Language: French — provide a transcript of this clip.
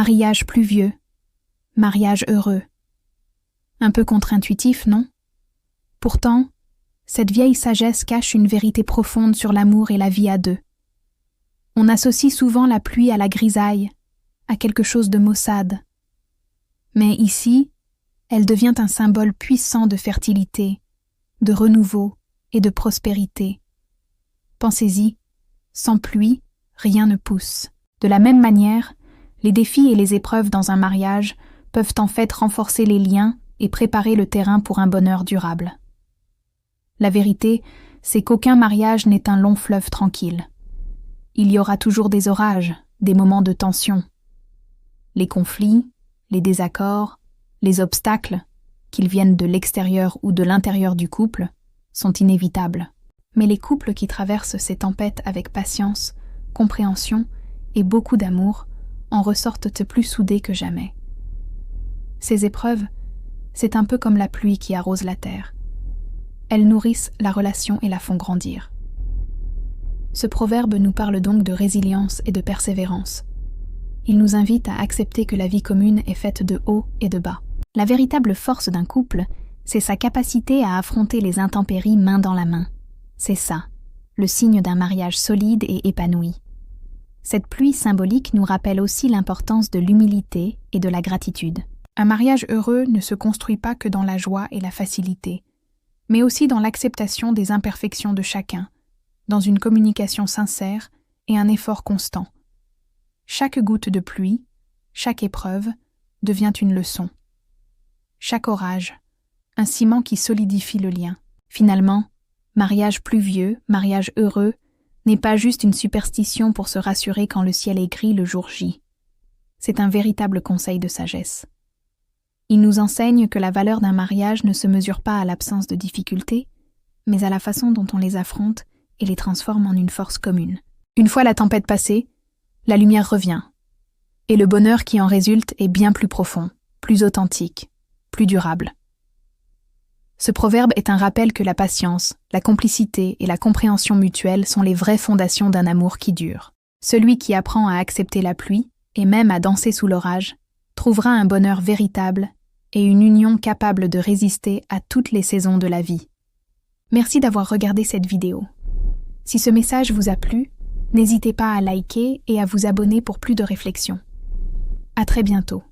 Mariage pluvieux, mariage heureux. Un peu contre-intuitif, non? Pourtant, cette vieille sagesse cache une vérité profonde sur l'amour et la vie à deux. On associe souvent la pluie à la grisaille, à quelque chose de maussade. Mais ici, elle devient un symbole puissant de fertilité, de renouveau et de prospérité. Pensez-y, sans pluie, rien ne pousse. De la même manière, les défis et les épreuves dans un mariage peuvent en fait renforcer les liens et préparer le terrain pour un bonheur durable. La vérité, c'est qu'aucun mariage n'est un long fleuve tranquille. Il y aura toujours des orages, des moments de tension. Les conflits, les désaccords, les obstacles, qu'ils viennent de l'extérieur ou de l'intérieur du couple, sont inévitables. Mais les couples qui traversent ces tempêtes avec patience, compréhension et beaucoup d'amour en ressortent plus soudés que jamais. Ces épreuves, c'est un peu comme la pluie qui arrose la terre. Elles nourrissent la relation et la font grandir. Ce proverbe nous parle donc de résilience et de persévérance. Il nous invite à accepter que la vie commune est faite de hauts et de bas. La véritable force d'un couple, c'est sa capacité à affronter les intempéries main dans la main. C'est ça, le signe d'un mariage solide et épanoui. Cette pluie symbolique nous rappelle aussi l'importance de l'humilité et de la gratitude. Un mariage heureux ne se construit pas que dans la joie et la facilité, mais aussi dans l'acceptation des imperfections de chacun, dans une communication sincère et un effort constant. Chaque goutte de pluie, chaque épreuve, devient une leçon. Chaque orage, un ciment qui solidifie le lien. Finalement, mariage pluvieux, mariage heureux, n'est pas juste une superstition pour se rassurer quand le ciel est gris le jour J. C'est un véritable conseil de sagesse. Il nous enseigne que la valeur d'un mariage ne se mesure pas à l'absence de difficultés, mais à la façon dont on les affronte et les transforme en une force commune. Une fois la tempête passée, la lumière revient, et le bonheur qui en résulte est bien plus profond, plus authentique, plus durable. Ce proverbe est un rappel que la patience, la complicité et la compréhension mutuelle sont les vraies fondations d'un amour qui dure. Celui qui apprend à accepter la pluie, et même à danser sous l'orage, trouvera un bonheur véritable et une union capable de résister à toutes les saisons de la vie. Merci d'avoir regardé cette vidéo. Si ce message vous a plu, n'hésitez pas à liker et à vous abonner pour plus de réflexions. À très bientôt.